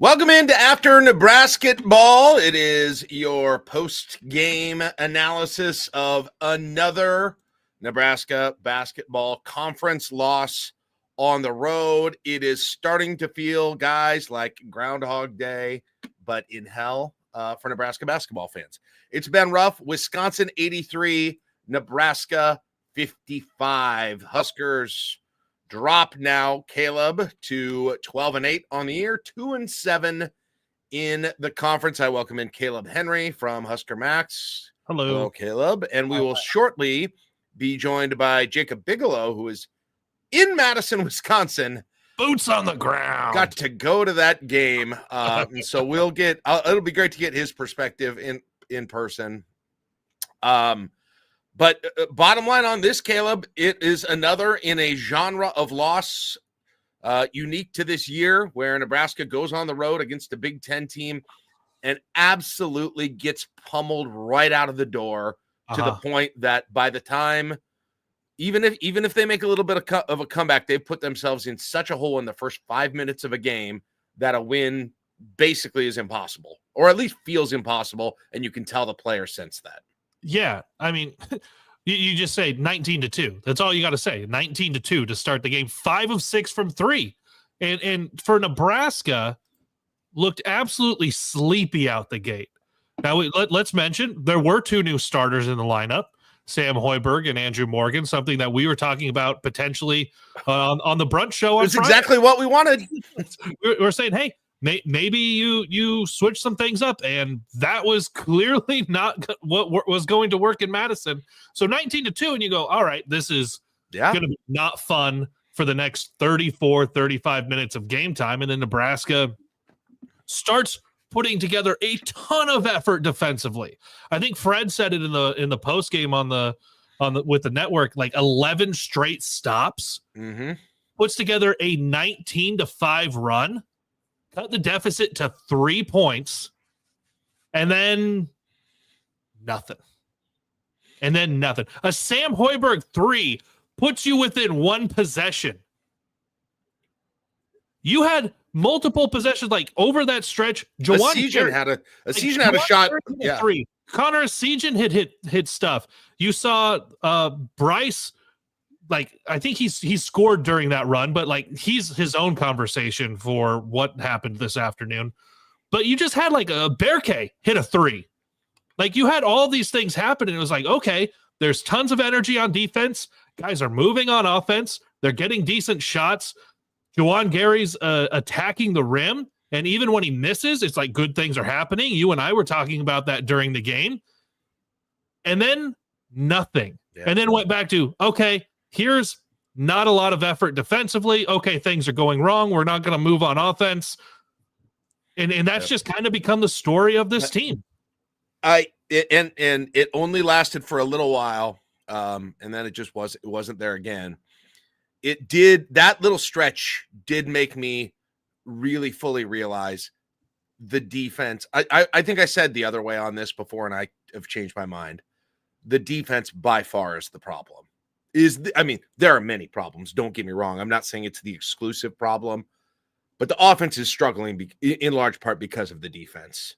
Welcome into After Nebrasketball. It is your post-game analysis of another Nebraska basketball conference loss on the road. It is starting to feel, guys, like Groundhog Day, but in hell for Nebraska basketball fans. It's been rough. Wisconsin 83, Nebraska 55. Huskers drop now, Kaleb, to 12-8 on the year, 2-7 in the conference. I welcome in Kaleb Henry from Husker Max. Hello, Kaleb. And we will shortly be joined by Jacob Bigelow, who is in Madison, Wisconsin. Boots on the ground. Got to go to that game. And so we'll get, it'll be great to get his perspective in person. But bottom line on this, Kaleb, it is another in a genre of loss unique to this year where Nebraska goes on the road against a Big Ten team and absolutely gets pummeled right out of the door to the point that by the time, even if they make a little bit of a comeback, they've put themselves in such a hole in the first 5 minutes of a game that a win basically is impossible, or at least feels impossible, and you can tell the players sense that. Yeah, I mean, you just say 19-2. That's all you got to say. 19-2 to start the game. 5 of 6 from 3, and for Nebraska, looked absolutely sleepy out the gate. Now let's mention there were 2 new starters in the lineup, Sam Hoiberg and Andrew Morgan. Something that we were talking about potentially on the brunch show. It's exactly what we wanted. We're saying, hey, maybe you switch some things up, and that was clearly not what was going to work in Madison. So 19-2, and you go, all right, this is going to be not fun for the next 35 minutes of game time. And then Nebraska starts putting together a ton of effort defensively. I think Fred said it in the post game on the with the network, like 11 straight stops, puts together a 19-5 run. Cut the deficit to 3 points, and then nothing. A Sam Hoiberg 3 puts you within 1 possession. You had multiple possessions, like over that stretch. Season had a shot. Yeah. 3. Connor Season hit stuff. You saw Brice. Like, I think he scored during that run, but like he's his own conversation for what happened this afternoon. But you just had like a Berke hit a 3. Like, you had all these things happen, and it was like, okay, there's tons of energy on defense. Guys are moving on offense. They're getting decent shots. Juwan Gary's attacking the rim, and even when he misses, it's like good things are happening. You and I were talking about that during the game. And then nothing. Yeah. And then went back to, okay, here's not a lot of effort defensively. Okay, things are going wrong. We're not going to move on offense. And that's just kind of become the story of this team. And it only lasted for a little while. And then it wasn't there again. That little stretch did make me really fully realize the defense. I think I said the other way on this before, and I have changed my mind. The defense by far is the problem. There are many problems. Don't get me wrong. I'm not saying it's the exclusive problem, but the offense is struggling in large part because of the defense,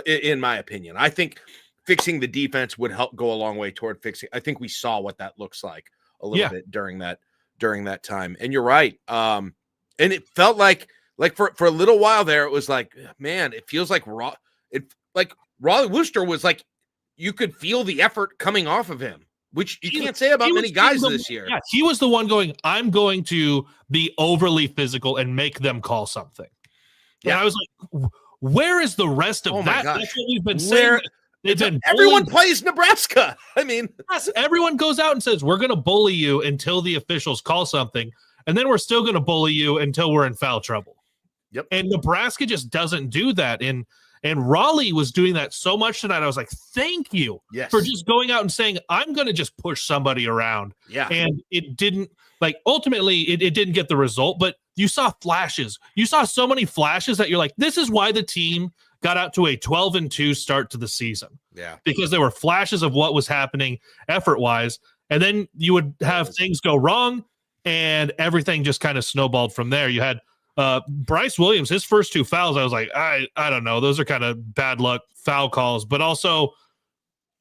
in my opinion. I think fixing the defense would help go a long way toward fixing. I think we saw what that looks like a little bit during that time. And you're right. And it felt like for a little while there, it was like, man, it feels like Raleigh Worcester was like, you could feel the effort coming off of him, which you can't say about many guys this year. Yeah, he was the one going, I'm going to be overly physical and make them call something. Yeah. And I was like, where is the rest of that? Gosh. That's what we've been saying. Everyone plays Nebraska. Yes, everyone goes out and says, we're going to bully you until the officials call something, and then we're still going to bully you until we're in foul trouble. Yep. And Nebraska just doesn't do that. And Raleigh was doing that so much tonight. I was like, thank you for just going out and saying, I'm going to just push somebody around. Yeah. And it didn't, ultimately, it didn't get the result, but you saw flashes. You saw so many flashes that you're like, this is why the team got out to a 12-2 start to the season. Yeah. Because there were flashes of what was happening effort-wise, and then you would have things go wrong, and everything just kind of snowballed from there. You had Brice Williams, his first 2 fouls, I was like, I don't know. Those are kind of bad luck foul calls, but also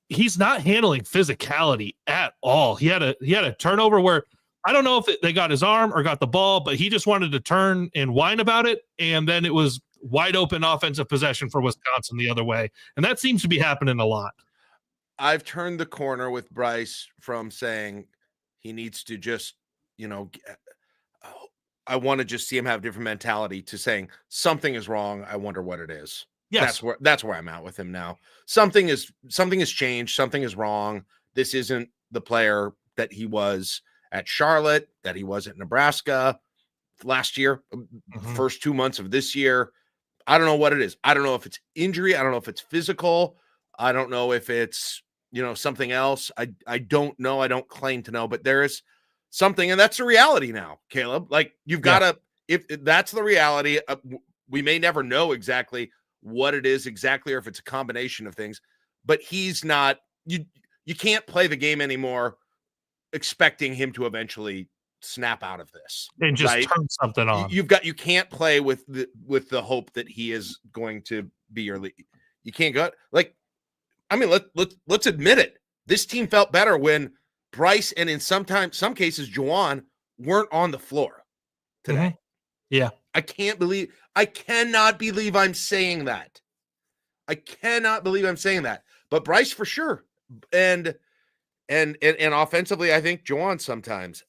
he's not handling physicality at all. He had a turnover where I don't know if they got his arm or got the ball, but he just wanted to turn and whine about it. And then it was wide open offensive possession for Wisconsin the other way. And that seems to be happening a lot. I've turned the corner with Brice from saying he needs to just, I want to just see him have a different mentality to saying something is wrong. I wonder what it is. Yes. That's where I'm at with him now. Something has changed. Something is wrong. This isn't the player that he was at Charlotte, that he was at Nebraska last year, first 2 months of this year. I don't know what it is. I don't know if it's injury. I don't know if it's physical. I don't know if it's, something else. I don't know. I don't claim to know, but there is something, and that's the reality now, Kaleb. Like, you've got to, if that's the reality, we may never know exactly what it is exactly, or if it's a combination of things, but he's not, you can't play the game anymore expecting him to eventually snap out of this and just turn something on. You can't play with the hope that he is going to be your lead. You can't go like, I mean, let's admit it. This team felt better when Brice and in some cases Juwan weren't on the floor today. Yeah. I cannot believe I'm saying that. I cannot believe I'm saying that. But Brice for sure. And offensively, I think Juwan sometimes.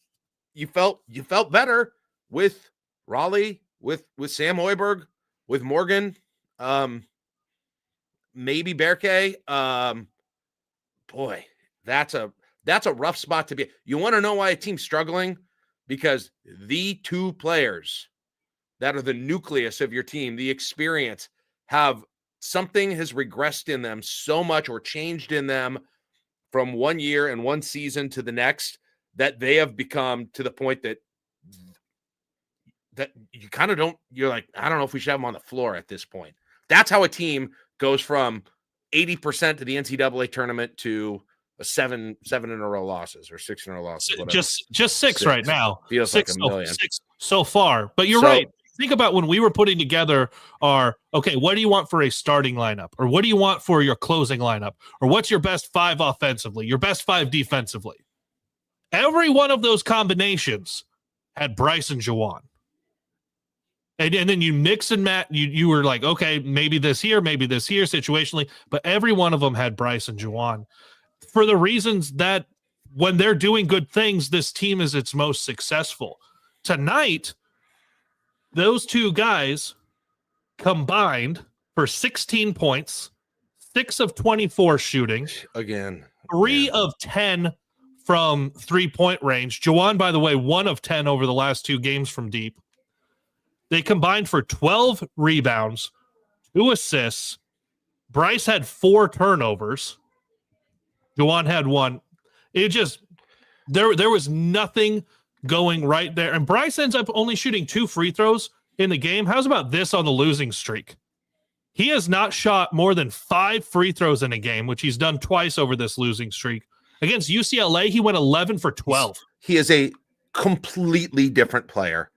You felt better with Raleigh, with Sam Hoiberg, with Morgan, maybe Berke. Boy, that's a rough spot to be. You want to know why a team's struggling? Because the 2 players that are the nucleus of your team, the experience, something has regressed in them so much or changed in them from one year and one season to the next, that they have become to the point that you kind of don't, you're like, I don't know if we should have them on the floor at this point. That's how a team goes from 80% to the NCAA tournament to a seven in a row losses or 6 in a row losses. Whatever. Just six right now. Feels 6 like a million. 6 so far, but you're right. Think about when we were putting together okay, what do you want for a starting lineup? Or what do you want for your closing lineup? Or what's your best 5 offensively, your best 5 defensively? Every one of those combinations had Brice and Juwan. And then you mix and match. You were like, okay, maybe this here situationally, but every one of them had Brice and Juwan for the reasons that when they're doing good things, this team is its most successful. Tonight, those 2 guys combined for 16 points, 6 of 24 shooting. Again. 3 of 10 from 3-point range. Juwan, by the way, 1 of 10 over the last 2 games from deep. They combined for 12 rebounds, 2 assists. Brice had 4 turnovers. Juwan had 1. It just, there was nothing going right there. And Brice ends up only shooting 2 free throws in the game. How's about this on the losing streak? He has not shot more than 5 free throws in a game, which he's done twice over this losing streak. Against UCLA, he went 11 for 12. He is a completely different player.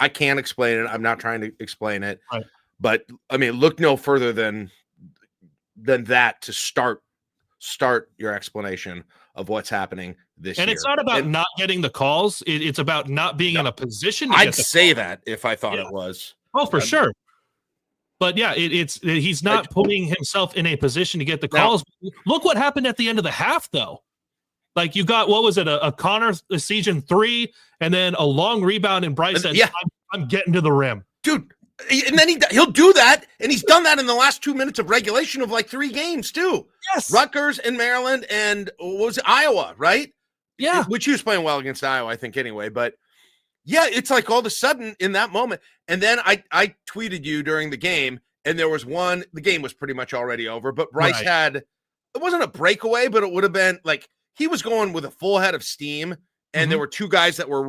I can't explain it. I'm not trying to explain it. Right. But, I mean, look no further than that to start your explanation of what's happening this year. And it's not about not getting the calls. It's about not being in a position to I'd say that if I thought it was. Oh, for sure. But yeah, he's not putting himself in a position to get the calls. Now, look what happened at the end of the half, though. Like, you got, what was it, a Connor Essegian 3, and then a long rebound, and Brice said, I'm getting to the rim. Dude, and then he'll do that, and he's done that in the last 2 minutes of regulation of like 3 games, too. Yes. Rutgers and Maryland and, what was it, Iowa, right? Yeah. Which he was playing well against Iowa, I think, anyway. But, yeah, it's like all of a sudden in that moment. And then I tweeted you during the game, and there was one, the game was pretty much already over, but Brice had, it wasn't a breakaway, but it would have been like, he was going with a full head of steam, and there were 2 guys that were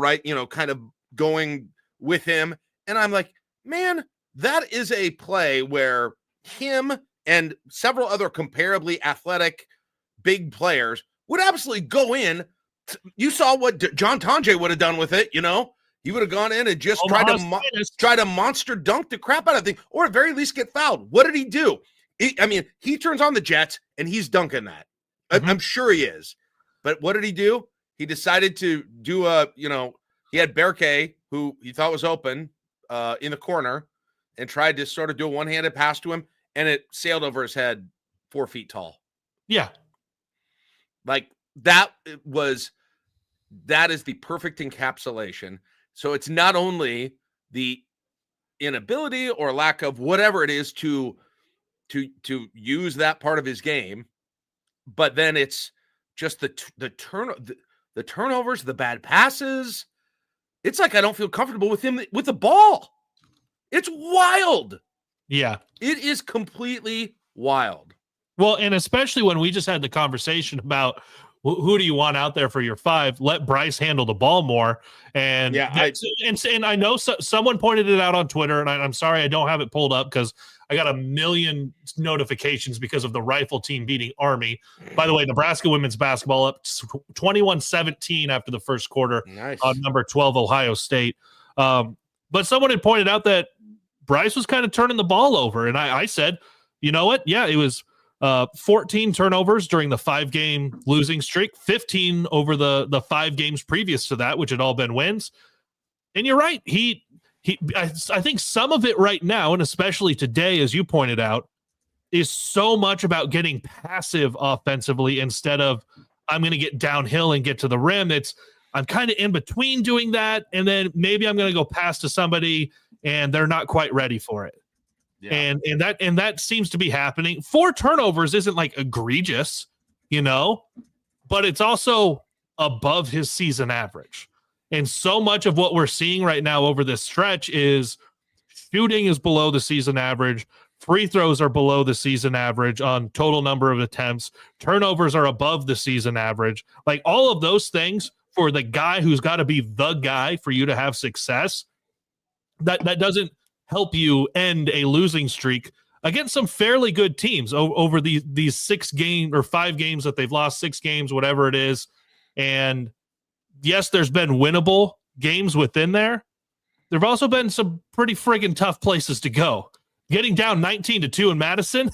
kind of going with him. And I'm like, man, that is a play where him and several other comparably athletic big players would absolutely go in, You saw what John Tonje would have done with it, you know? He would have gone in and just tried to monster dunk the crap out of thing, or at very least get fouled. What did he do? He turns on the Jets and he's dunking that. I'm sure he is. But what did he do? He decided to do he had Berke, who he thought was open in the corner, and tried to sort of do a one-handed pass to him, and it sailed over his head 4 feet tall. Yeah. Like that is the perfect encapsulation. So it's not only the inability or lack of whatever it is to use that part of his game, but then it's just the turnovers, the bad passes. It's like I don't feel comfortable with him with the ball. It's wild. Yeah. It is completely wild. Well, and especially when we just had the conversation about who do you want out there for your 5? Let Brice handle the ball more. And yeah, and I know someone pointed it out on Twitter, and I'm sorry I don't have it pulled up because I got a million notifications because of the rifle team beating Army. By the way, Nebraska women's basketball up 21-17 after the first quarter. Nice. On number 12 Ohio State. But someone had pointed out that Brice was kind of turning the ball over, and I said, you know what? Yeah, it was 14 turnovers during the 5-game losing streak, 15 over the 5 games previous to that, which had all been wins. And you're right. I think some of it right now, and especially today, as you pointed out, is so much about getting passive offensively instead of I'm going to get downhill and get to the rim. I'm kind of in between doing that, and then maybe I'm going to go pass to somebody and they're not quite ready for it. Yeah. And that seems to be happening. 4 turnovers isn't like egregious, but it's also above his season average. And so much of what we're seeing right now over this stretch is shooting is below the season average. Free throws are below the season average on total number of attempts. Turnovers are above the season average. Like all of those things for the guy who's got to be the guy for you to have success, that doesn't help you end a losing streak against some fairly good teams over these 6 games or 5 games that they've lost, 6 games, whatever it is. And yes, there's been winnable games within there. There've also been some pretty friggin' tough places to go. Getting down 19-2 in Madison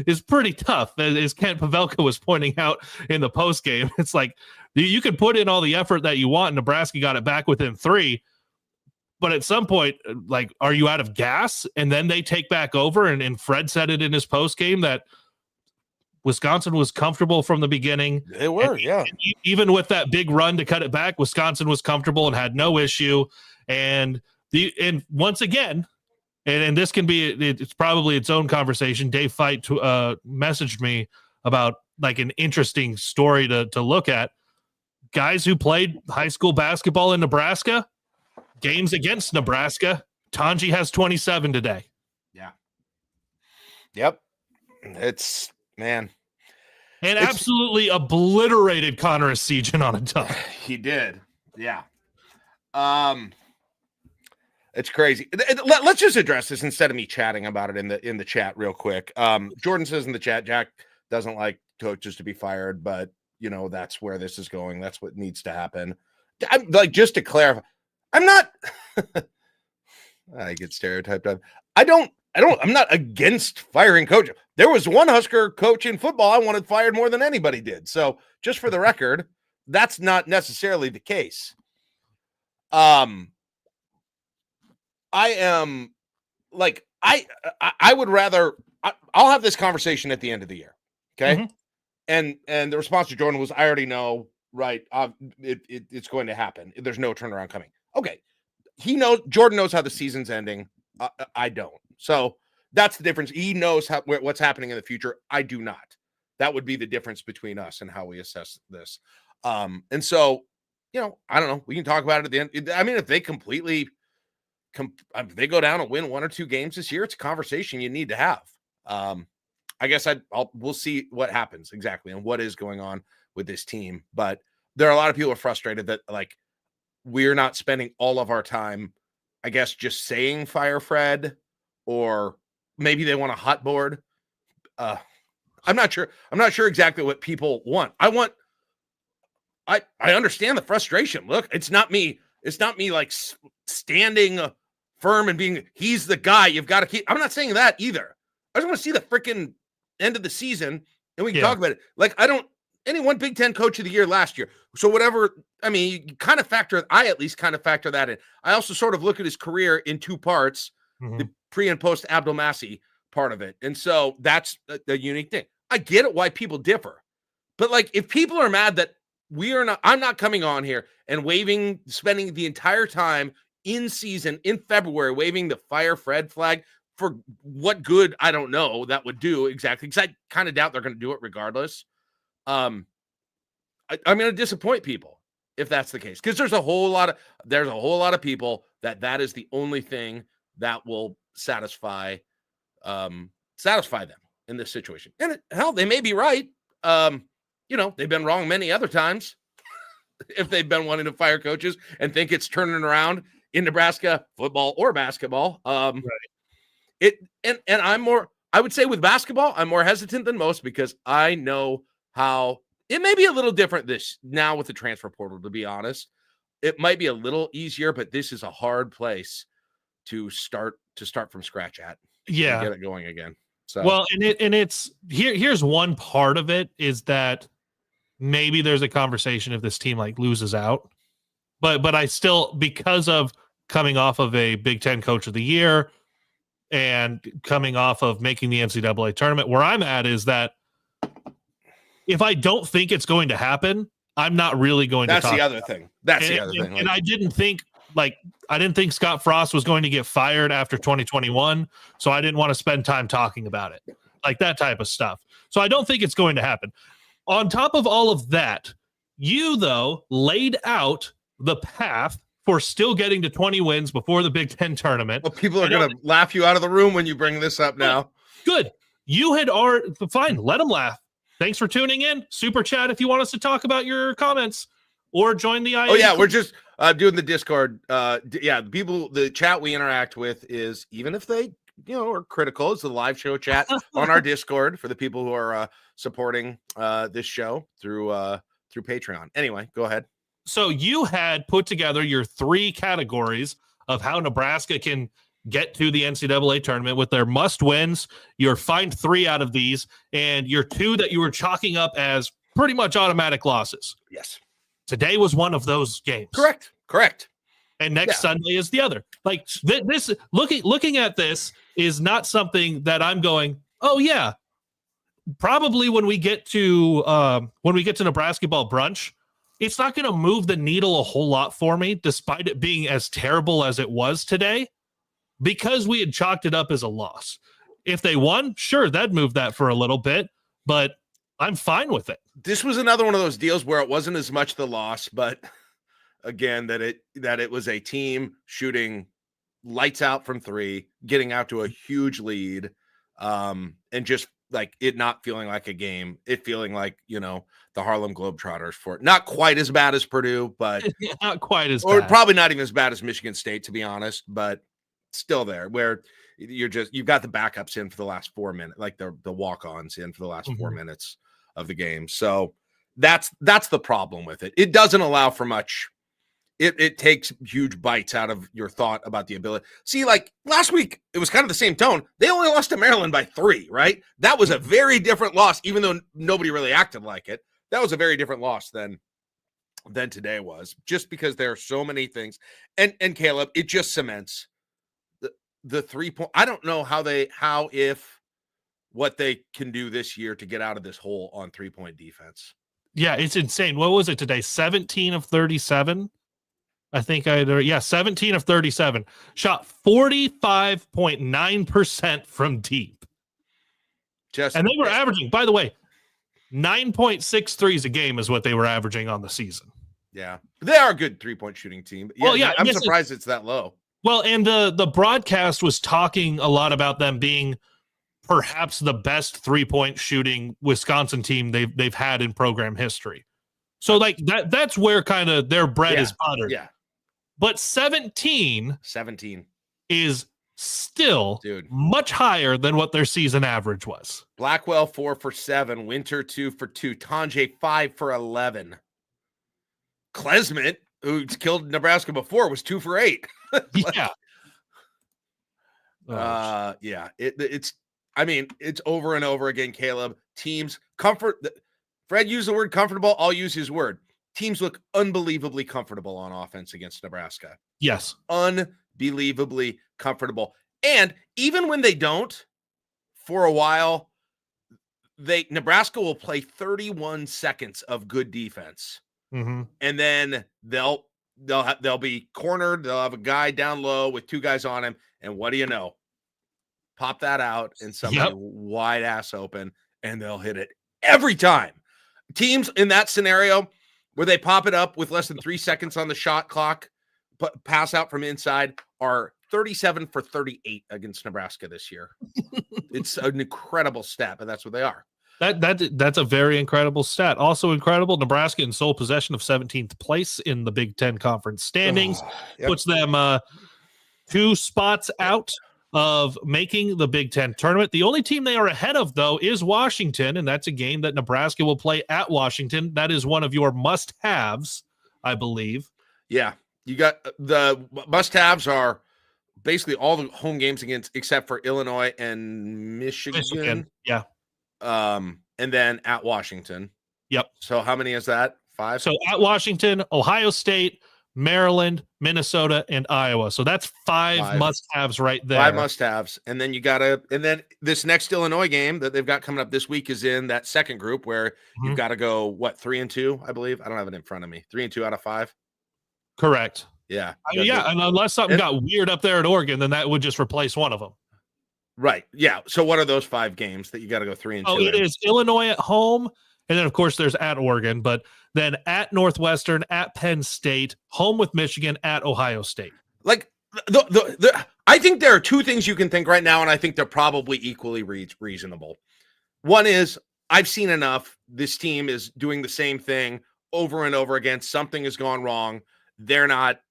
is pretty tough, as Kent Pavelka was pointing out in the post game. It's like you can put in all the effort that you want. Nebraska got it back within 3. But at some point, like, are you out of gas? And then they take back over. And Fred said it in his post game that Wisconsin was comfortable from the beginning. They were, yeah. And even with that big run to cut it back, Wisconsin was comfortable and had no issue. And once again, and this can be, it's probably its own conversation. Dave Feit messaged me about like an interesting story to look at. Guys who played high school basketball in Nebraska, games against Nebraska, Tanji has 27 today. Yeah. Yep. It's, man. And absolutely obliterated Connor Essegian on a dunk. He did. Yeah. It's crazy. Let's just address this instead of me chatting about it in the chat real quick. Jordan says in the chat, Jack doesn't like coaches to be fired, but that's where this is going. That's what needs to happen. I'm like, just to clarify, I'm not I get stereotyped on. I'm not against firing coaches. There was one Husker coach in football I wanted fired more than anybody did. So just for the record, that's not necessarily the case. I am like, I would rather, I'll have this conversation at the end of the year. Okay. Mm-hmm. And the response to Jordan was, I already know, right. It's going to happen. There's no turnaround coming. Okay. Jordan knows how the season's ending. I don't. So that's the difference. He knows what's happening in the future. I do not. That would be the difference between us and how we assess this. And so, I don't know. We can talk about it at the end. I mean, if they completely, if they go down and win 1 or 2 games this year, it's a conversation you need to have. I guess we'll see what happens exactly and what is going on with this team. But there are a lot of people who are frustrated that like we're not spending all of our time, I guess, just saying fire Fred, or maybe they want a hot board. I'm not sure. I'm not sure exactly what people want. I understand the frustration. Look, it's not me like standing firm and being, he's the guy you've got to keep. I'm not saying that either. I just want to see the freaking end of the season and we can talk about it. Like, any one Big Ten coach of the year last year. So whatever, I mean, you kind of I at least kind of factor that in. I also sort of look at his career in two parts, the pre and post Abdelmassi part of it. And so that's the unique thing. I get it why people differ. But like, if people are mad that I'm not coming on here and spending the entire time in season in February, waving the Fire Fred flag for what good, I don't know, that would do exactly. Because I kind of doubt they're going to do it regardless. I'm going to disappoint people if that's the case, because there's a whole lot of people that is the only thing that will satisfy them in this situation. And hell, they may be right. They've been wrong many other times if they've been wanting to fire coaches and think it's turning around in Nebraska football or basketball. Right. I would say with basketball, I'm more hesitant than most because I know how it may be a little different this now with the transfer portal, to be honest. It might be a little easier, but this is a hard place to start from scratch at. Yeah. Get it going again. So, well, it's here's one part of it is that maybe there's a conversation if this team like loses out, but I still, because of coming off of a Big Ten Coach of the Year and coming off of making the NCAA tournament, where I'm at is that if I don't think it's going to happen, I'm not really going to talk. That's the other thing. And I didn't think Scott Frost was going to get fired after 2021, so I didn't want to spend time talking about it, like that type of stuff. So I don't think it's going to happen. On top of all of that, you, though, laid out the path for still getting to 20 wins before the Big Ten tournament. Well, people are going to laugh you out of the room when you bring this up now. Good. You had already, fine, let them laugh. Thanks for tuning in. Super chat if you want us to talk about your comments or join the IA. Oh, yeah, we're just doing the Discord. The chat we interact with is, even if they, are critical, it's the live show chat on our Discord for the people who are supporting this show through Patreon. Anyway, go ahead. So you had put together your 3 categories of how Nebraska can get to the NCAA tournament with their must wins. You're fined 3 out of these, and your 2 that you were chalking up as pretty much automatic losses. Yes. Today was one of those games. Correct. And next Sunday is the other. Like this, looking at this is not something that I'm going, oh yeah. Probably when we get to Nebrasketball brunch, it's not going to move the needle a whole lot for me, despite it being as terrible as it was today, because we had chalked it up as a loss. If they won, sure, that'd move that for a little bit, but I'm fine with it. This was another one of those deals where it wasn't as much the loss, but again, that it was a team shooting lights out from 3, getting out to a huge lead, and just like it not feeling like a game, it feeling like, the Harlem Globetrotters for it. Not quite as bad as Purdue, but not quite as or bad. Probably not even as bad as Michigan State, to be honest, but still there where you've got the backups in for the last 4 minutes, like the walk-ons in for the last 4 minutes of the game. So that's the problem with it. It doesn't allow for much. It takes huge bites out of your thought about the ability. See, like last week, it was kind of the same tone. They only lost to Maryland by 3, right? That was a very different loss, even though nobody really acted like it. That was a very different loss than today was, just because there are so many things. And Kaleb, it just cements the 3-point. I don't know what they can do this year to get out of this hole on 3-point defense. Yeah, it's insane. What was it today? 17 of 37. I think 17 of 37. Shot 45.9% from deep. And they were averaging, by the way, 9.6 threes a game is what they were averaging on the season. Yeah. They are a good 3-point shooting team. I'm surprised it's that low. Well, and the broadcast was talking a lot about them being perhaps the best 3-point shooting Wisconsin team they've had in program history. So like that's where kind of their bread is buttered. Yeah. But 17 is still much higher than what their season average was. Blackwell 4 for 7, Winter 2 for 2, Tanjay 5 for 11. Klesmit, who's killed Nebraska before, was 2 for 8. Yeah. Yeah. It's over and over again, Kaleb. Teams comfort. Fred used the word comfortable. I'll use his word. Teams look unbelievably comfortable on offense against Nebraska. Yes. Unbelievably comfortable. And even when they don't, for a while, Nebraska will play 31 seconds of good defense. Mm-hmm. And then they'll be cornered. They'll have a guy down low with 2 guys on him. And what do you know? Pop that out and somebody wide ass open, and they'll hit it every time. Teams in that scenario where they pop it up with less than 3 seconds on the shot clock, pass out from inside, are 37 for 38 against Nebraska this year. It's an incredible stat, but that's what they are. That's a very incredible stat. Also incredible, Nebraska in sole possession of 17th place in the Big Ten Conference standings. Puts them 2 spots out of making the Big Ten tournament. The only team they are ahead of, though, is Washington, and that's a game that Nebraska will play at Washington. That is one of your must-haves, I believe. Yeah, you got the must-haves are basically all the home games except for Illinois and Michigan. Yeah. And then at Washington. Yep. So how many is that? 5? So at Washington, Ohio State, Maryland, Minnesota, and Iowa. So that's 5 must-haves right there. 5 must-haves. And then and then this next Illinois game that they've got coming up this week is in that second group where you've got to go, 3-2, I believe. I don't have it in front of me. 3-2 out of 5. Correct. Yeah. And unless something got weird up there at Oregon, then that would just replace one of them. Right. Yeah. So what are those 5 games that you got to go 3-2? Oh, it is Illinois at home. And then, of course, there's at Oregon, but then at Northwestern, at Penn State, home with Michigan, at Ohio State. Like, I think there are 2 things you can think right now, and I think they're probably equally reasonable. One is, I've seen enough. This team is doing the same thing over and over again. Something has gone wrong. They're not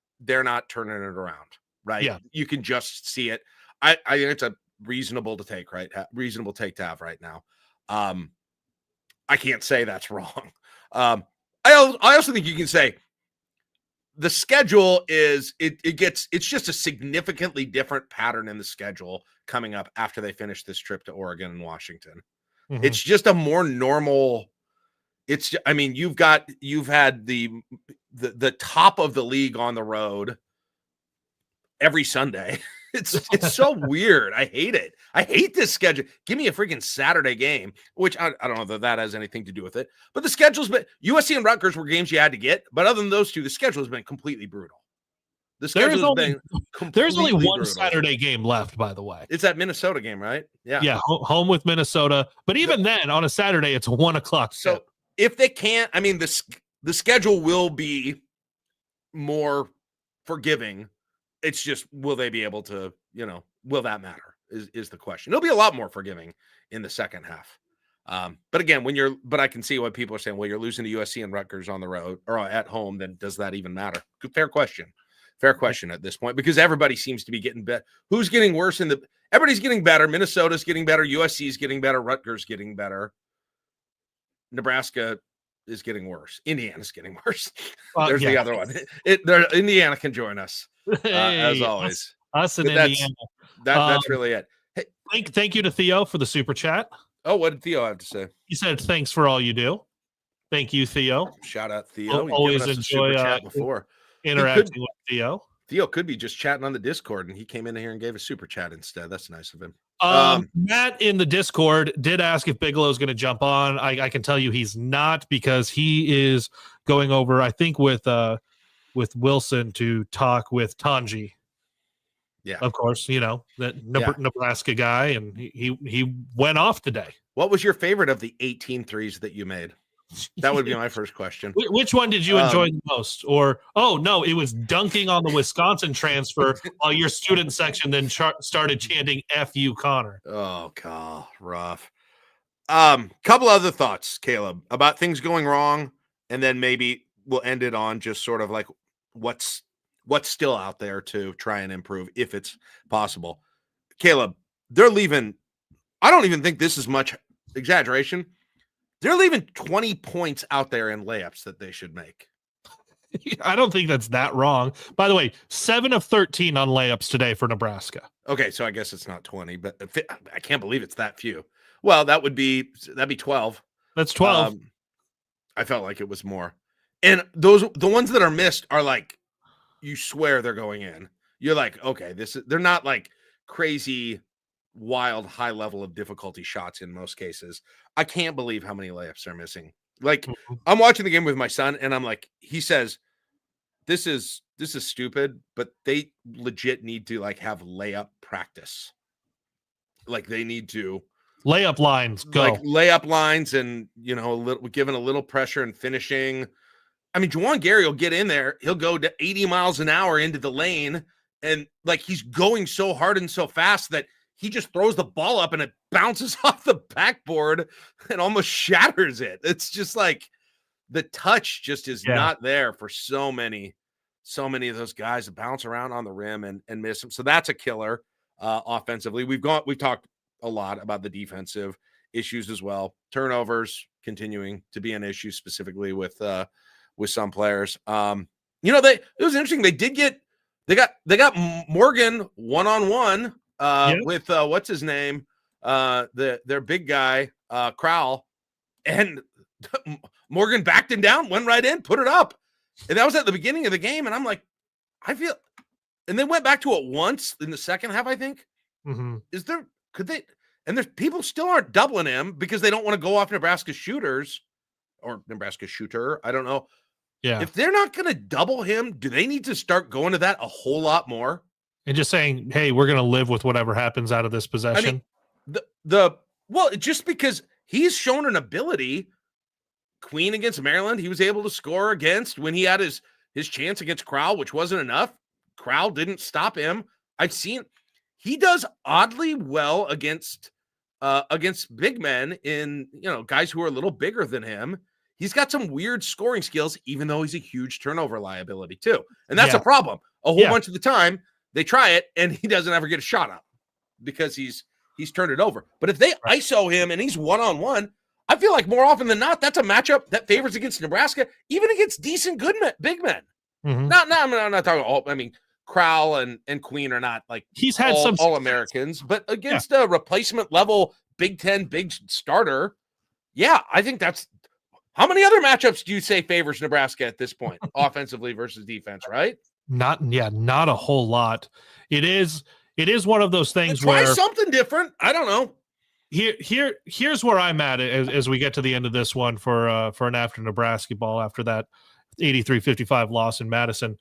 turning it around, right? Yeah. You can just see it. I think it's a reasonable take to have right now. I can't say that's wrong. I also think you can say the schedule is it's just a significantly different pattern in the schedule coming up after they finish this trip to Oregon and Washington. Mm-hmm. It's just a more normal. You've had the top of the league on the road every Sunday. It's so weird. I hate it. I hate this schedule. Give me a freaking Saturday game, which I don't know that has anything to do with it. But the schedule's been USC and Rutgers were games you had to get. But other than those 2, the schedule has been completely brutal. There's only one Saturday game left, by the way. It's that Minnesota game, right? Yeah. Yeah, home with Minnesota. But even then, on a Saturday, it's 1 o'clock. So if they can't, the schedule will be more forgiving. It's just, will they be able to, will that matter is the question. It'll be a lot more forgiving in the second half. But again, but I can see what people are saying. Well, you're losing to USC and Rutgers on the road or at home. Then does that even matter? Fair question at this point, because everybody seems to be getting better. Who's getting worse everybody's getting better. Minnesota's getting better. USC's getting better. Rutgers getting better. Nebraska is getting worse. Indiana's getting worse. There's the other one. Indiana can join us. As always, us in Indiana. That's really it. Hey, thank you to Theo for the super chat. Oh, what did Theo have to say? He said, "Thanks for all you do." Thank you, Theo. Shout out Theo. Always enjoy interacting with Theo. Theo could be just chatting on the Discord, and he came in here and gave a super chat instead. That's nice of him. Matt in the Discord did ask if Bigelow is going to jump on. I can tell you he's not, because he is going over, I think, with Wilson to talk with Tanji. Yeah, of course, Nebraska guy, and he went off today. What was your favorite of the 18 threes that you made? That would be my first question. Which one did you enjoy the most? Or, no, it was dunking on the Wisconsin transfer while your student section then started chanting F you, Connor. Oh, God, rough. Couple other thoughts, Kaleb, about things going wrong, and then maybe we'll end it on just sort of like what's still out there to try and improve if it's possible. Kaleb, they're leaving. I don't even think this is much exaggeration. They're leaving 20 points out there in layups that they should make. I don't think that's that wrong. By the way, 7 of 13 on layups today for Nebraska. Okay, so I guess it's not 20, but I can't believe it's that few. Well, that'd be 12. That's 12. I felt like it was more. And the ones that are missed are like, you swear they're going in. You're like, okay, they're not like crazy, wild, high level of difficulty shots in most cases. I can't believe how many layups they're missing. Like, I'm watching the game with my son, and I'm like, he says, this is stupid, but they legit need to like have layup practice. Like they need to layup lines, go like layup lines, and given a little pressure and finishing. I mean, Juwan Gary will get in there. He'll go to 80 miles an hour into the lane, and like he's going so hard and so fast that he just throws the ball up and it bounces off the backboard and almost shatters it. It's just like the touch just is not there for so many of those guys that bounce around on the rim and miss them. So that's a killer offensively. We've talked a lot about the defensive issues as well. Turnovers continuing to be an issue, specifically with some players. It was interesting. They got Morgan one-on-one with what's his name? Their big guy, Crowell, and Morgan backed him down, went right in, put it up. And that was at the beginning of the game. And I'm like, and they went back to it once in the second half, I think. Mm-hmm. And there's people still aren't doubling him because they don't want to go off Nebraska shooters or Nebraska shooter. I don't know. Yeah. If they're not going to double him, do they need to start going to that a whole lot more? And just saying, hey, we're going to live with whatever happens out of this possession. I mean, just because he's shown an ability. Queen against Maryland, he was able to score against when he had his chance against Crowell, which wasn't enough. Crowell didn't stop him. I've seen he does oddly well against big men in guys who are a little bigger than him. He's got some weird scoring skills, even though he's a huge turnover liability too. And that's a problem. A whole bunch of the time they try it and he doesn't ever get a shot up because he's turned it over. But if they ISO him and he's one-on-one, I feel like more often than not, that's a matchup that favors against Nebraska, even against decent, good big men. Mm-hmm. I'm not talking all. I mean, Crowell and Queen are not like he's had some All-Americans, but against a replacement level Big Ten big starter, I think that's. How many other matchups do you say favors Nebraska at this point, offensively versus defense? Right? Not a whole lot. It is one of those things try where something different. I don't know. Here's where I'm at as we get to the end of this one for an after Nebrasketball after that 83-55 loss in Madison.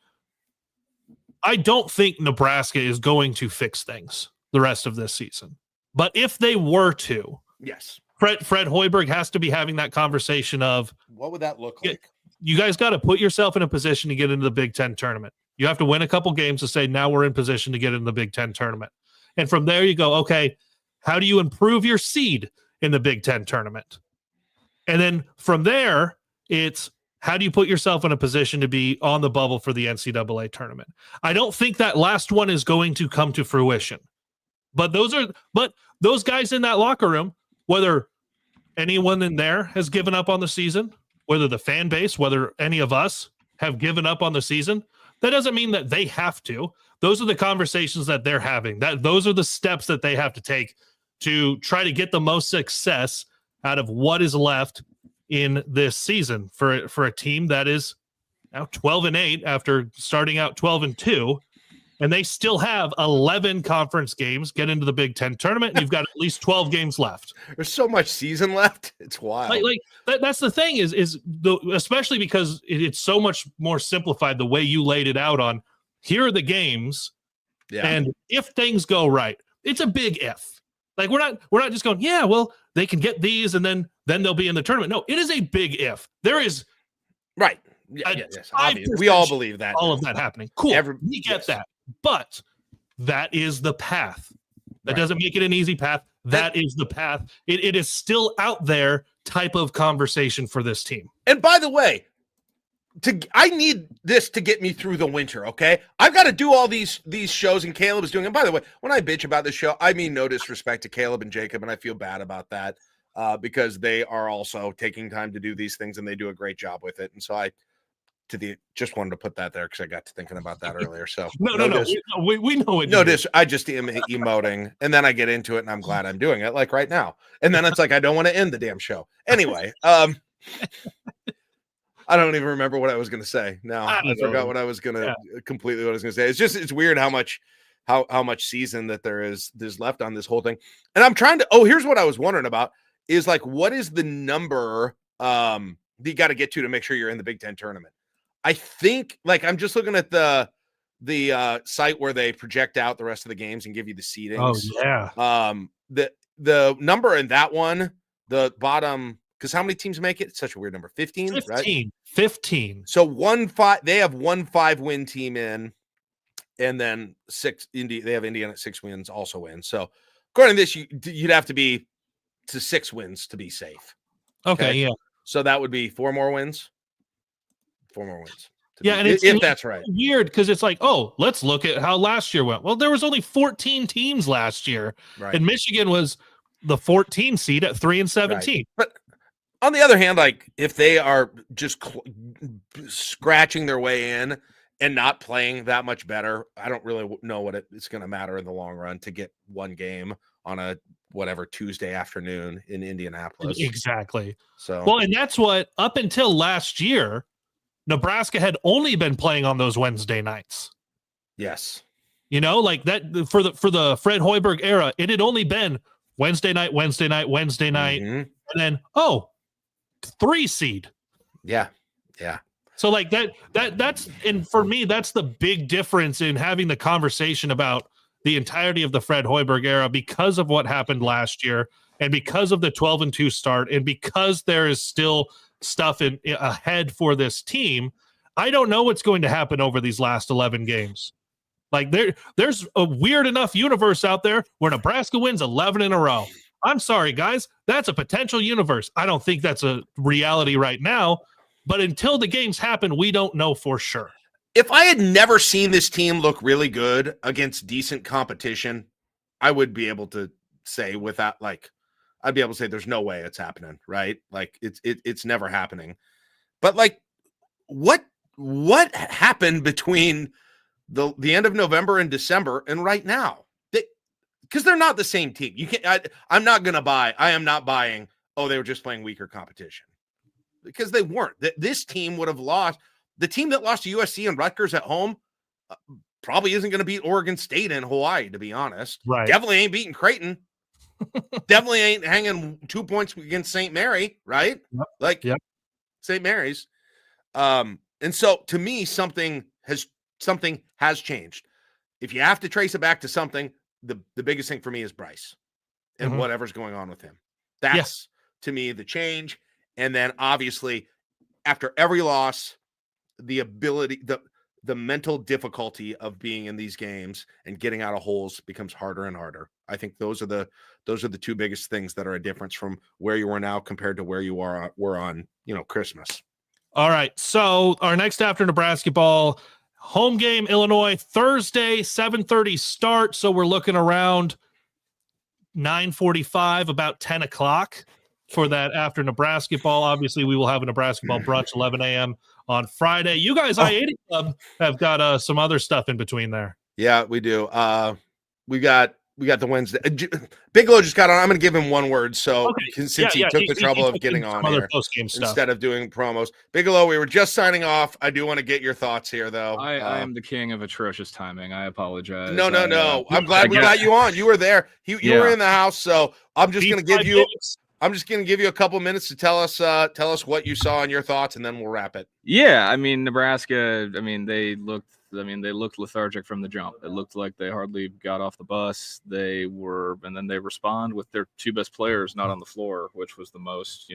I don't think Nebraska is going to fix things the rest of this season. But if they were to, yes, Fred Hoiberg has to be having that conversation of what would that look like? You guys got to put yourself in a position to get into the Big Ten tournament. You have to win a couple games to say, now we're in position to get into the Big Ten tournament. And from there you go, okay, how do you improve your seed in the Big Ten tournament? And then from there, it's how do you put yourself in a position to be on the bubble for the NCAA tournament? I don't think that last one is going to come to fruition. But those guys in that locker room, whether anyone in there has given up on the season, whether the fan base, whether any of us have given up on the season, that doesn't mean that they have to. Those are the conversations that they're having. Those are the steps that they have to take to try to get the most success out of what is left in this season for a team that is now 12-8 after starting out 12-2, and they still have 11 conference games get into the Big Ten tournament, and you've got at least 12 games left. There's so much season left. It's wild. That's the thing is especially because it's so much more simplified the way you laid it out on here are the games. Yeah. And if things go right, it's a big if. Like we're not just going, yeah, well, they can get these and then they'll be in the tournament. No, it is a big if. There is right. Yes, obviously. We all believe that. All of that happening. Cool. We get that. But that is the path. That doesn't make it an easy path. That is the path. It is still out there type of conversation for this team. And by the way, I need this to get me through the winter, okay? I've got to do all these shows, and Kaleb is doing. And by the way, when I bitch about this show, I mean no disrespect to Kaleb and Jacob, and I feel bad about that because they are also taking time to do these things, and they do a great job with it. And so just wanted to put that there because I got to thinking about that earlier. So no. We know it. No, I just am emoting, and then I get into it, and I'm glad I'm doing it, like right now. And then it's like I don't want to end the damn show. Anyway, I don't even remember what I was going to say. Now I forgot what I was going to completely what I was going to say. It's weird how much season that there's left on this whole thing. And I'm trying to. Oh, here's what I was wondering about is like what is the number you got to get to make sure you're in the Big Ten tournament. I think like I'm just looking at the site where they project out the rest of the games and give you the seedings. Oh yeah. The number in that one, the bottom, because how many teams make it? It's such a weird number. 15, right? 15. So 1-5. They have 1 5-win team in, and then 6. They have Indiana at 6 wins also win. So according to this, you'd have to be to 6 wins to be safe. Okay, yeah. So that would be 4 more wins. 4 more wins. Yeah, and if that's right. Weird because it's like, oh, let's look at how last year went. Well, there was only 14 teams last year, right. And Michigan was the 14 seed at 3-17. Right. But on the other hand, like if they are just scratching their way in and not playing that much better, I don't really know what it's going to matter in the long run to get one game on a whatever Tuesday afternoon in Indianapolis. Exactly. So well, and that's what up until last year. Nebraska had only been playing on those Wednesday nights. Yes. You know, like that for the Fred Hoiberg era, it had only been Wednesday night, mm-hmm. and then 3 seed. Yeah. Yeah. So like that's and for me, that's the big difference in having the conversation about the entirety of the Fred Hoiberg era because of what happened last year and because of the 12-2 start and because there is still stuff ahead for this team. I don't know what's going to happen over these last 11 games. Like there's a weird enough universe out there where Nebraska wins 11 in a row. I'm sorry, guys. That's a potential universe. I don't think that's a reality right now, but until the games happen, we don't know for sure. If I had never seen this team look really good against decent competition, I would be able to say without like I'd be able to say there's no way it's happening, right? Like it's never happening. But like what happened between the end of November and December and right now? Because they're not the same team. You can't I am not buying, oh, they were just playing weaker competition. Because they weren't. This team would have lost. The team that lost to USC and Rutgers at home probably isn't going to beat Oregon State in Hawaii, to be honest. Right. Definitely ain't beating Creighton. Definitely ain't hanging 2 points against St. Mary, right? Yep. Like yep. St. Mary's. And so to me, something has changed. If you have to trace it back to something, the biggest thing for me is Brice and whatever's going on with him. That's to me the change. And then obviously after every loss, the ability, the mental difficulty of being in these games and getting out of holes becomes harder and harder. I think those are the 2 biggest things that are a difference from where you are now compared to where you were on, Christmas. All right. So our next after Nebrasketball home game, Illinois, Thursday, 7:30 start. So we're looking around 9:45, about 10 o'clock for that after Nebrasketball. Obviously, we will have a Nebrasketball brunch, 11 a.m. on Friday. You guys, I-80 Club, have got some other stuff in between there. Yeah, we do. We got the Wednesday. Bigelow just got on. I'm going to give him one word. So since he took the trouble of getting on here instead of doing promos, Bigelow, we were just signing off. I do want to get your thoughts here, though. I am the king of atrocious timing. I apologize. No. I'm glad we got you on. You were there. You were in the house. So I'm just going to give you. I'm just going to give you a couple minutes to tell us what you saw and your thoughts, and then we'll wrap it. Yeah, I mean Nebraska. I mean they looked lethargic from the jump. It looked like they hardly got off the bus. And then they respond with their 2 best players not on the floor, which was the most,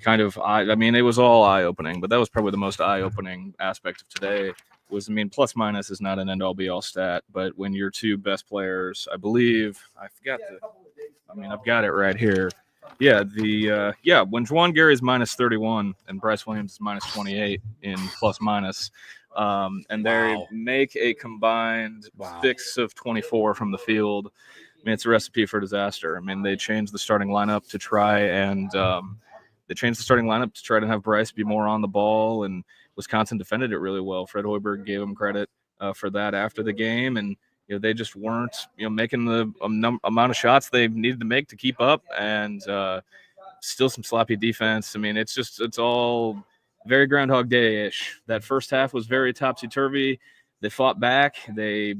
kind of. I mean, it was all eye-opening, but that was probably the most eye-opening aspect of today. Was plus minus is not an end-all be-all stat, but when your 2 best players, I believe, I've got it right here. Yeah, when Juwan Gary is minus 31 and Brice Williams is minus 28 in plus minus, and they make a combined 6 of 24 from the field. I mean, it's a recipe for disaster. I mean, they changed the starting lineup to try and have Brice be more on the ball and Wisconsin defended it really well. Fred Hoiberg gave them credit for that after the game, and they just weren't making the amount of shots they needed to make to keep up, and still some sloppy defense. I mean, it's all very Groundhog Day-ish. That first half was very topsy-turvy. They fought back. Asian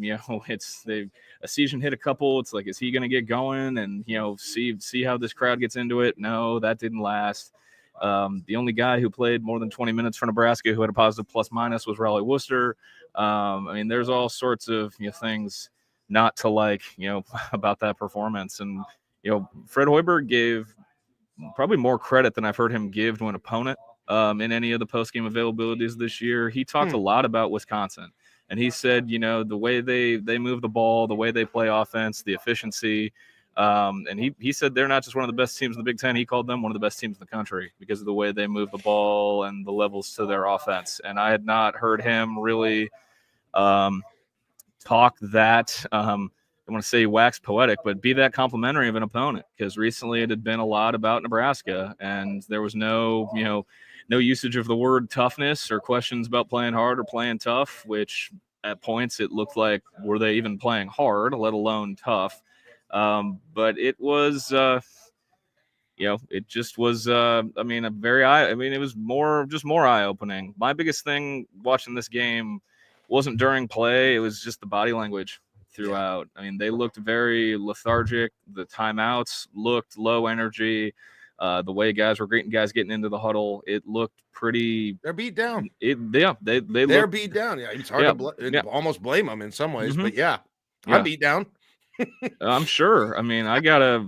hit a couple. It's like, is he going to get going and see how this crowd gets into it? No, that didn't last. The only guy who played more than 20 minutes for Nebraska who had a positive plus-minus was Raleigh Worcester. I mean, there's all sorts of things not to like about that performance. And Fred Hoiberg gave probably more credit than I've heard him give to an opponent in any of the post-game availabilities this year. He talked a lot about Wisconsin. And he said, the way they move the ball, the way they play offense, the efficiency. And he said they're not just one of the best teams in the Big Ten. He called them one of the best teams in the country because of the way they move the ball and the levels to their offense. And I had not heard him really talk that. I want to say wax poetic, but be that complimentary of an opponent, because recently it had been a lot about Nebraska, and there was no usage of the word toughness or questions about playing hard or playing tough, which at points it looked like, were they even playing hard, let alone tough? But it was, it just was, it was more eye-opening. My biggest thing watching this game wasn't during play. It was just the body language throughout. I mean, they looked very lethargic. The timeouts looked low energy. The way guys were greeting guys getting into the huddle, it looked pretty. They're beat down. They're beat down. Yeah, it's hard to almost blame them in some ways, but I'm beat down. I'm sure. I mean, I'm got to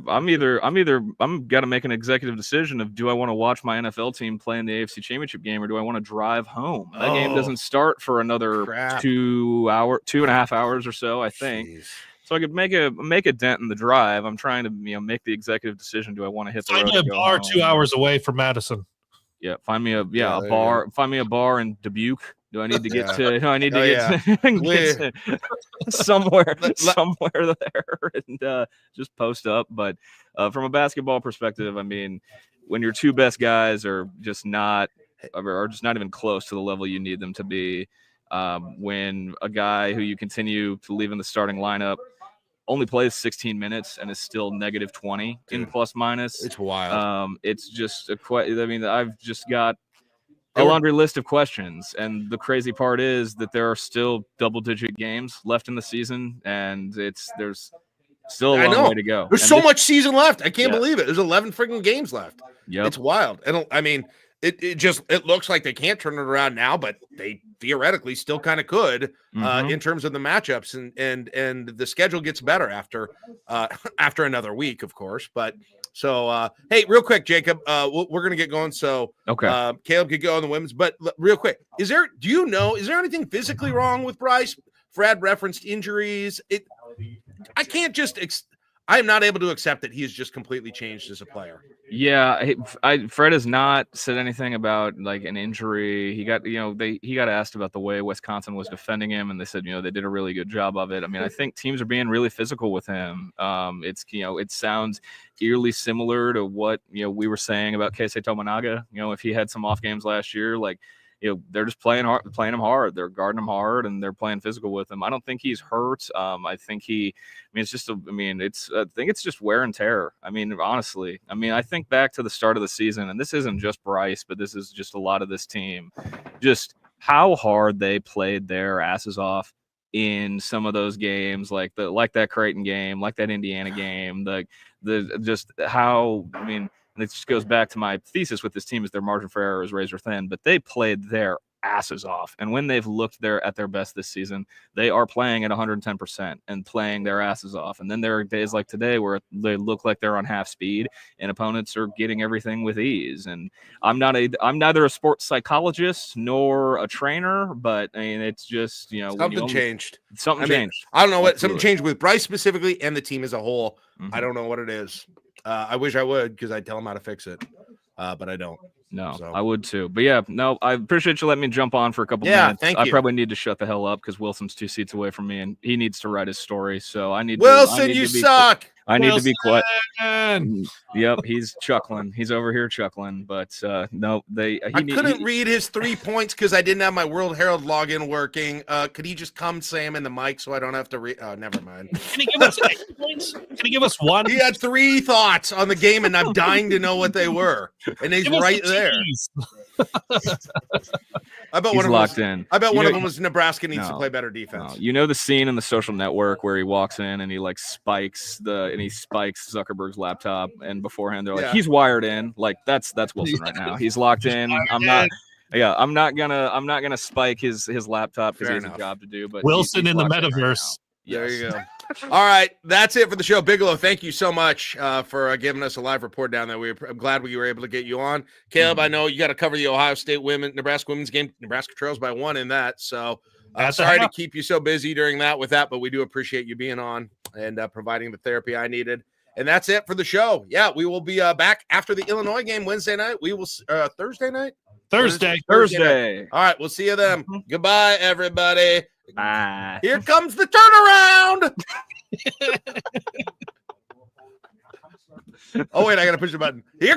make an executive decision of, do I want to watch my NFL team play in the AFC Championship game, or do I want to drive home? That game doesn't start for another 2.5 hours or so, I think. Jeez. So I could make a dent in the drive. I'm trying to make the executive decision. Do I want to hit the road? Find me a bar 2 hours away from Madison. Yeah, find me a bar. Find me a bar in Dubuque. Do I need to get to? No, I need to get to somewhere there and just post up. But from a basketball perspective, I mean, when your two best guys are just not even close to the level you need them to be, when a guy who you continue to leave in the starting lineup only plays 16 minutes and is still negative 20 in plus minus, it's wild. It's just I've just got a laundry list of questions, and the crazy part is that there are still double-digit games left in the season, and there's still a long way to go. There's so much season left. I can't believe it. There's 11 freaking games left. Yep. It's wild. It looks like they can't turn it around now, but they theoretically still kind of could in terms of the matchups, and the schedule gets better after another week, of course. But so hey, real quick, Jacob, we're gonna get going. So okay, Kaleb could go on the women's, but real quick, is there anything physically wrong with Brice? Fred referenced injuries. I am not able to accept that he has just completely changed as a player. Yeah, Fred has not said anything about like an injury. He got asked about the way Wisconsin was defending him, and they said they did a really good job of it. I mean, I think teams are being really physical with him. It sounds eerily similar to what we were saying about Keisei Tominaga. If he had some off games last year, like. They're just playing him hard. They're guarding him hard, and they're playing physical with him. I don't think he's hurt. I think it's just wear and tear. I mean, honestly, I think back to the start of the season, and this isn't just Brice, but this is just a lot of this team, just how hard they played their asses off in some of those games, like that Creighton game, like that Indiana game, and it just goes back to my thesis with this team is their margin for error is razor thin, but they played their asses off. And when they've looked at their best this season, they are playing at 110% and playing their asses off. And then there are days like today where they look like they're on half speed and opponents are getting everything with ease. And I'm neither a sports psychologist nor a trainer, but it's just, something changed. Something changed. I don't know what something changed with Brice specifically and the team as a whole. Mm-hmm. I don't know what it is. I wish I would, because I'd tell him how to fix it, but I don't. No, so. I would too. But yeah, no, I appreciate you letting me jump on for a couple minutes. Thank you. I probably need to shut the hell up because Wilson's 2 seats away from me, and he needs to write his story. So I need. Wilson, you suck. I need to be quiet. Wilson! Yep, he's chuckling. He's over here chuckling. But no, I couldn't read his 3 points because I didn't have my World Herald login working. Could he just come say them in the mic so I don't have to read? Oh, never mind. Can he give us 8 points? Can he give us 1? He had 3 thoughts on the game, and I'm dying to know what they were. And he's right there. I bet he's one of locked them was, in. I bet one of them was Nebraska needs to play better No. defense. You know the scene in The Social Network where he walks in and he like spikes Zuckerberg's laptop, and beforehand they're like, he's wired in. Like that's Wilson right now. He's locked in. I'm not gonna spike his laptop because he has a job to do. But Wilson he's in the locked in metaverse. There you go. All right, that's it for the show. Bigelow, thank you so much for giving us a live report down there. I'm glad we were able to get you on. Kaleb, I know you got to cover the Ohio State Nebraska women's game. Nebraska trails by 1 in that. So I'm sorry to keep you so busy during that with that, but we do appreciate you being on and providing the therapy I needed. And that's it for the show. Yeah, we will be back after the Illinois game Wednesday night. We will Thursday night. Thursday. Night. All right, we'll see you then. Goodbye, everybody. Bye. Here comes the turnaround. Oh, wait, I got to push the button. Here